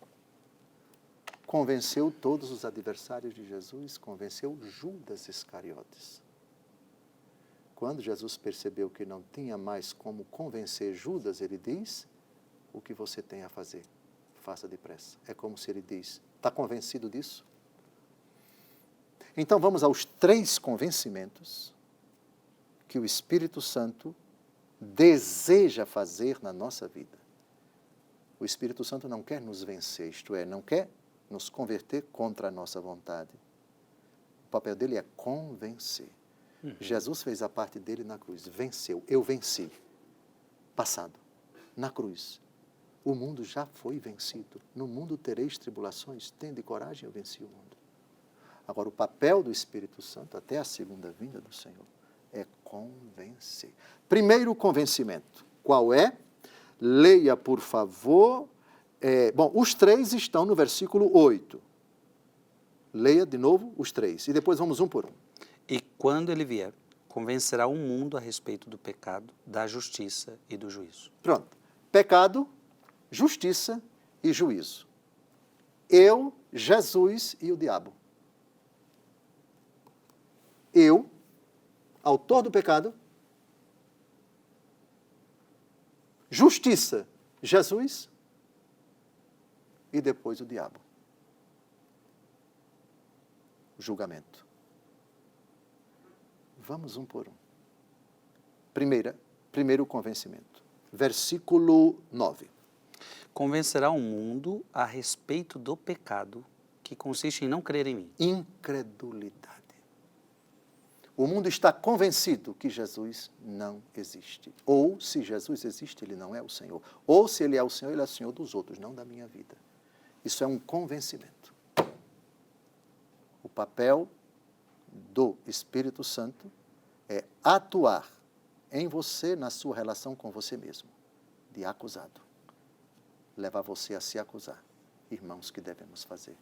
convenceu todos os adversários de Jesus, convenceu Judas Iscariotes. Quando Jesus percebeu que não tinha mais como convencer Judas, ele diz: o que você tem a fazer, faça depressa. É como se ele diz: está convencido disso? Então vamos aos 3 convencimentos que o Espírito Santo deseja fazer na nossa vida. O Espírito Santo não quer nos vencer, isto é, não quer nos converter contra a nossa vontade. O papel dele é convencer. Jesus fez a parte dele na cruz, venceu, eu venci. Passado, na cruz. O mundo já foi vencido. No mundo tereis tribulações, tende coragem, eu venci o mundo. Agora, o papel do Espírito Santo, até a segunda vinda do Senhor, é convencer. Primeiro convencimento, qual é? Leia, por favor. Os 3 estão no versículo 8. Leia de novo os 3, e depois vamos um por um. E quando ele vier, convencerá o mundo a respeito do pecado, da justiça e do juízo. Pronto. Pecado, justiça e juízo. Eu, Jesus e o diabo. Eu, autor do pecado, justiça, Jesus, e depois o diabo. Julgamento. Vamos um por um. Primeiro convencimento. Versículo 9. Convencerá o mundo a respeito do pecado, que consiste em não crer em mim. Incredulidade. O mundo está convencido que Jesus não existe. Ou, se Jesus existe, ele não é o Senhor. Ou, se ele é o Senhor, ele é o Senhor dos outros, não da minha vida. Isso é um convencimento. O papel do Espírito Santo é atuar em você, na sua relação com você mesmo, de acusado. Levar você a se acusar. Irmãos, que devemos fazer?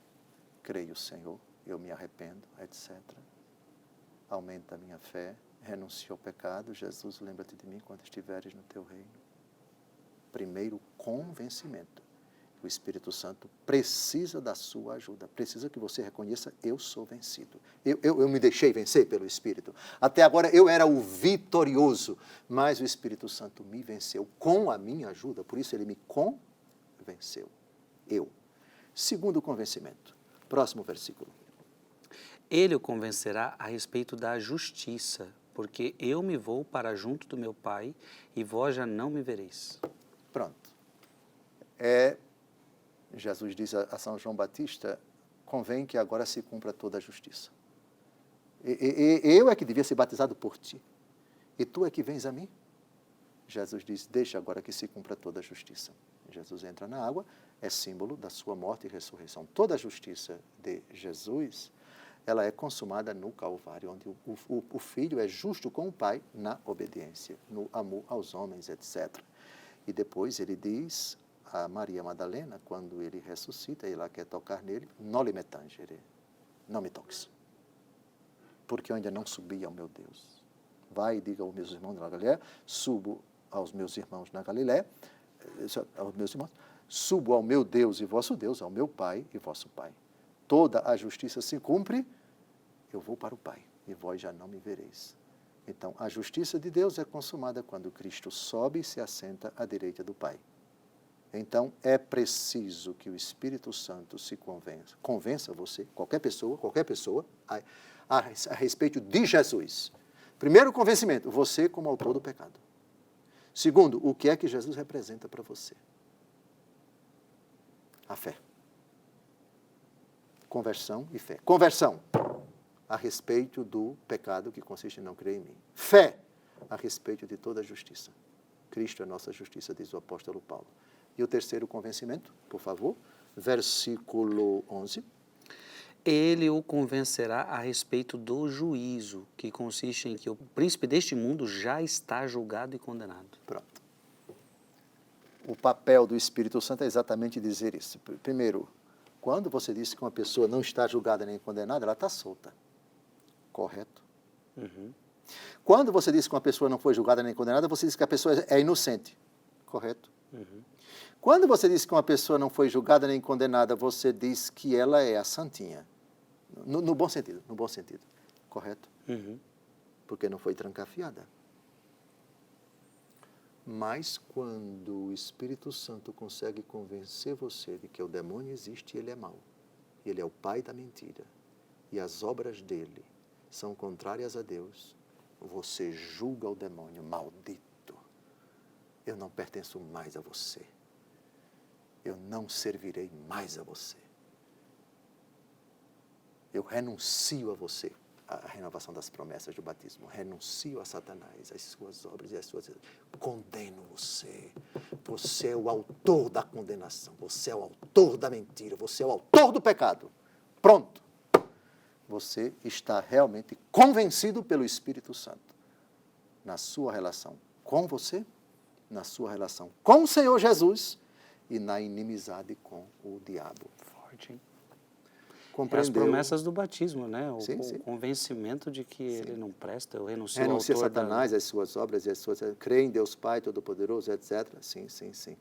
Creio, Senhor, eu me arrependo, etc. Aumenta a minha fé, renuncio ao pecado. Jesus, lembra-te de mim quando estiveres no teu reino. Primeiro convencimento. O Espírito Santo precisa da sua ajuda. Precisa que você reconheça: eu sou vencido. Eu me deixei vencer pelo Espírito. Até agora eu era o vitorioso, mas o Espírito Santo me venceu com a minha ajuda. Por isso ele me convenceu. Eu. Segundo convencimento. Próximo versículo. Ele o convencerá a respeito da justiça, porque eu me vou para junto do meu Pai e vós já não me vereis. Pronto. Jesus diz a São João Batista: convém que agora se cumpra toda a justiça. Eu é que devia ser batizado por ti, e tu é que vens a mim? Jesus diz: deixa agora que se cumpra toda a justiça. Jesus entra na água, é símbolo da sua morte e ressurreição. Toda a justiça de Jesus, ela é consumada no Calvário, onde o Filho é justo com o Pai na obediência, no amor aos homens, etc. E depois ele diz a Maria Madalena, quando ele ressuscita, e ela quer tocar nele, non me tangere, não me toques, porque eu ainda não subi ao meu Deus. Vai e diga aos meus irmãos na Galiléia, subo aos meus irmãos na Galiléia, aos meus irmãos, subo ao meu Deus e vosso Deus, ao meu Pai e vosso Pai. Toda a justiça se cumpre, eu vou para o Pai, e vós já não me vereis. Então, a justiça de Deus é consumada quando Cristo sobe e se assenta à direita do Pai. Então, é preciso que o Espírito Santo se convença você, qualquer pessoa, a respeito de Jesus. Primeiro convencimento, você como autor do pecado. Segundo, o que é que Jesus representa para você? A fé. Conversão e fé. Conversão a respeito do pecado que consiste em não crer em mim. Fé a respeito de toda a justiça. Cristo é nossa justiça, diz o apóstolo Paulo. E o terceiro convencimento, por favor, versículo 11. Ele o convencerá a respeito do juízo, que consiste em que o príncipe deste mundo já está julgado e condenado. Pronto. O papel do Espírito Santo é exatamente dizer isso. Primeiro, quando você diz que uma pessoa não está julgada nem condenada, ela está solta. Correto? Uhum. Quando você diz que uma pessoa não foi julgada nem condenada, você diz que a pessoa é inocente. Correto? Uhum. Quando você diz que uma pessoa não foi julgada nem condenada, você diz que ela é a santinha. No bom sentido, no bom sentido. Correto? Uhum. Porque não foi trancafiada. Mas quando o Espírito Santo consegue convencer você de que o demônio existe e ele é mau, ele é o pai da mentira, e as obras dele são contrárias a Deus, você julga o demônio, maldito. Eu não pertenço mais a você. Eu não servirei mais a você. Eu renuncio a você, a renovação das promessas do batismo. Renuncio a Satanás, as suas obras e as suas... Condeno você. Você é o autor da condenação. Você é o autor da mentira. Você é o autor do pecado. Pronto. Você está realmente convencido pelo Espírito Santo. Na sua relação com você, na sua relação com o Senhor Jesus e na inimizade com o diabo. Forte, hein? Compreendeu? As promessas do batismo, né? Sim. O convencimento de que ele não presta, eu renuncio Renuncia ao a autor Satanás, as suas obras e as suas... Crê em Deus Pai Todo-Poderoso, etc. Sim.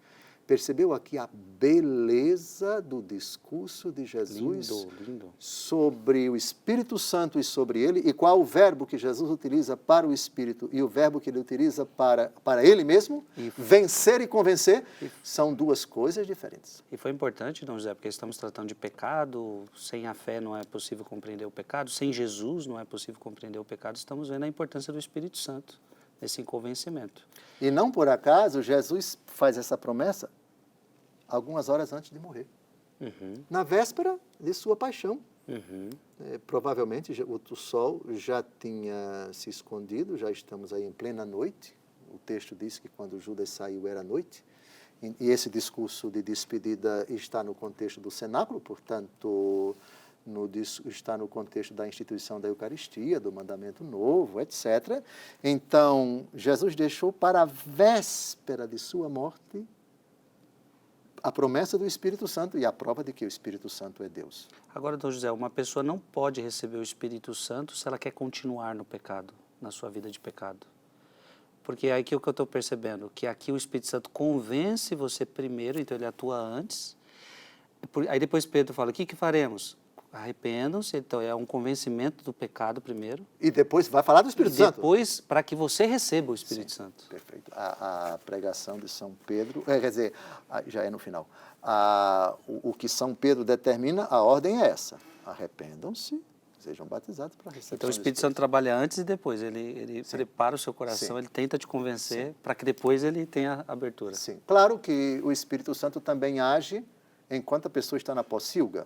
Percebeu aqui a beleza do discurso de Jesus Lindo. sobre o Espírito Santo e sobre ele, e qual o verbo que Jesus utiliza para o Espírito e o verbo que ele utiliza para ele mesmo, vencer e convencer, são duas coisas diferentes. E foi importante, Dom José, porque estamos tratando de pecado, sem a fé não é possível compreender o pecado, sem Jesus não é possível compreender o pecado, estamos vendo a importância do Espírito Santo nesse convencimento. E não por acaso Jesus faz essa promessa algumas horas antes de morrer. Uhum. Na véspera de sua paixão. Uhum. Provavelmente o sol já tinha se escondido, já estamos aí em plena noite. O texto diz que quando Judas saiu era noite. E esse discurso de despedida está no contexto do cenáculo, portanto, está no contexto da instituição da Eucaristia, do mandamento novo, etc. Então, Jesus deixou para a véspera de sua morte a promessa do Espírito Santo e a prova de que o Espírito Santo é Deus. Agora, Dom José, uma pessoa não pode receber o Espírito Santo se ela quer continuar no pecado, na sua vida de pecado. Porque é aqui o que eu estou percebendo, que aqui o Espírito Santo convence você primeiro, então ele atua antes. Aí depois Pedro fala, o que faremos? Arrependam-se, então é um convencimento do pecado primeiro. E depois vai falar do Espírito Santo. E depois, para que você receba o Espírito Santo. Perfeito. A pregação de São Pedro, quer dizer, já é no final. O que São Pedro determina, a ordem é essa. Arrependam-se, sejam batizados para receber. Então o Espírito Santo trabalha antes e depois. Ele prepara o seu coração, ele tenta te convencer para que depois ele tenha abertura. Sim. Claro que o Espírito Santo também age enquanto a pessoa está na pocilga.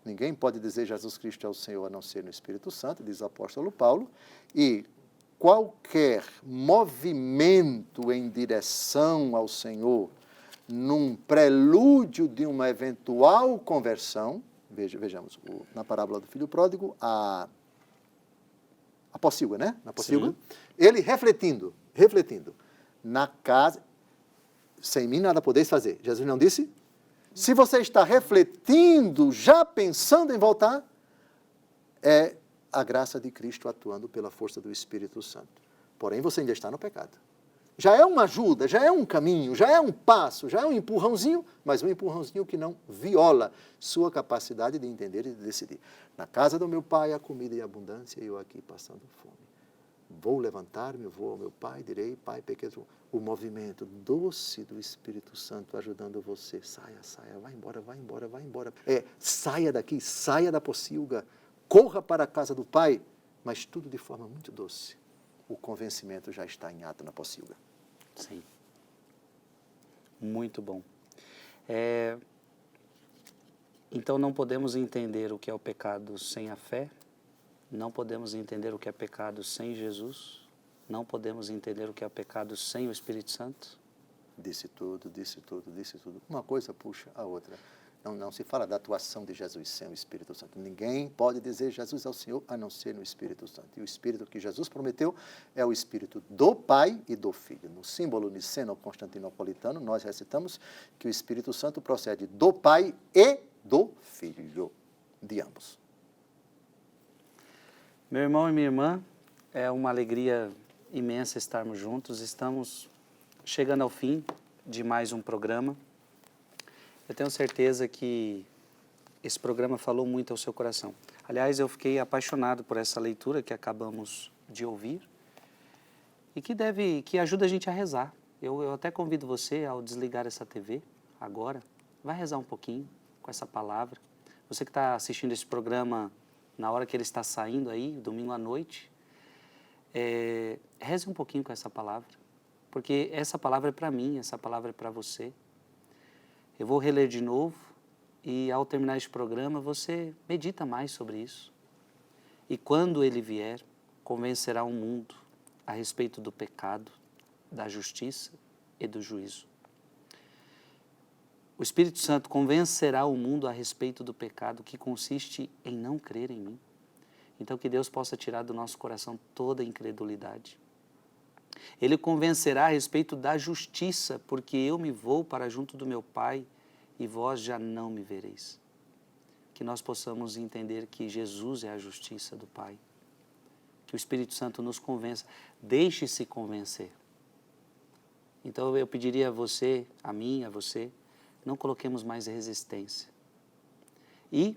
Ninguém pode dizer Jesus Cristo é o Senhor a não ser no Espírito Santo, diz o apóstolo Paulo, e qualquer movimento em direção ao Senhor, num prelúdio de uma eventual conversão, vejamos, na parábola do filho pródigo, a pocilga, né? Na pocilga, ele refletindo na casa, sem mim nada podeis fazer. Jesus não disse? Se você está refletindo, já pensando em voltar, é a graça de Cristo atuando pela força do Espírito Santo. Porém, você ainda está no pecado. Já é uma ajuda, já é um caminho, já é um passo, já é um empurrãozinho, mas um empurrãozinho que não viola sua capacidade de entender e de decidir. Na casa do meu pai há comida em abundância e eu aqui passando fome. Vou levantar-me, vou ao meu pai, direi, pai, pequeno. O movimento doce do Espírito Santo ajudando você. Saia, saia, vai embora, vai embora, vai embora. Saia daqui, saia da pocilga, corra para a casa do pai, mas tudo de forma muito doce. O convencimento já está em ato na pocilga. Sim. Muito bom. Então não podemos entender o que é o pecado sem a fé, não podemos entender o que é pecado sem Jesus, não podemos entender o que é pecado sem o Espírito Santo. Disse tudo, disse tudo, disse tudo. Uma coisa puxa a outra. Não se fala da atuação de Jesus sem o Espírito Santo. Ninguém pode dizer Jesus é o Senhor a não ser no Espírito Santo. E o Espírito que Jesus prometeu é o Espírito do Pai e do Filho. No símbolo niceno-constantinopolitano, nós recitamos que o Espírito Santo procede do Pai e do Filho, de ambos. Meu irmão e minha irmã, é uma alegria imensa estarmos juntos. Estamos chegando ao fim de mais um programa. Eu tenho certeza que esse programa falou muito ao seu coração. Aliás, eu fiquei apaixonado por essa leitura que acabamos de ouvir e que ajuda a gente a rezar. Eu até convido você, ao desligar essa TV agora, vai rezar um pouquinho com essa palavra. Você que está assistindo esse programa na hora que ele está saindo aí, domingo à noite, reze um pouquinho com essa palavra, porque essa palavra é para mim, essa palavra é para você. Eu vou reler de novo e, ao terminar este programa, você medita mais sobre isso. E quando ele vier, convencerá o mundo a respeito do pecado, da justiça e do juízo. O Espírito Santo convencerá o mundo a respeito do pecado que consiste em não crer em mim. Então, que Deus possa tirar do nosso coração toda a incredulidade. Ele convencerá a respeito da justiça, porque eu me vou para junto do meu Pai e vós já não me vereis. Que nós possamos entender que Jesus é a justiça do Pai. Que o Espírito Santo nos convença. Deixe-se convencer. Então eu pediria a você, a mim, a você, não coloquemos mais resistência. E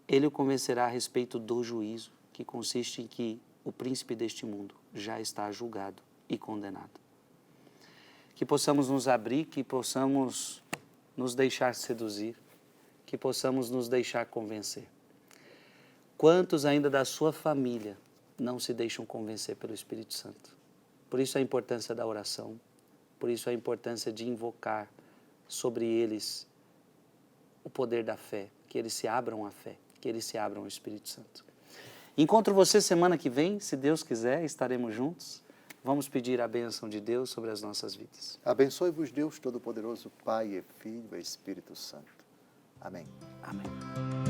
ele o convencerá a respeito do juízo, que consiste em que o príncipe deste mundo já está julgado e condenado. Que possamos nos abrir, que possamos nos deixar seduzir, que possamos nos deixar convencer. Quantos ainda da sua família não se deixam convencer pelo Espírito Santo? Por isso a importância da oração, por isso a importância de invocar sobre eles o poder da fé, que eles se abram à fé, que eles se abram ao Espírito Santo. Encontro você semana que vem, se Deus quiser, estaremos juntos. Vamos pedir a bênção de Deus sobre as nossas vidas. Abençoe-vos Deus Todo-Poderoso, Pai e Filho e Espírito Santo. Amém. Amém.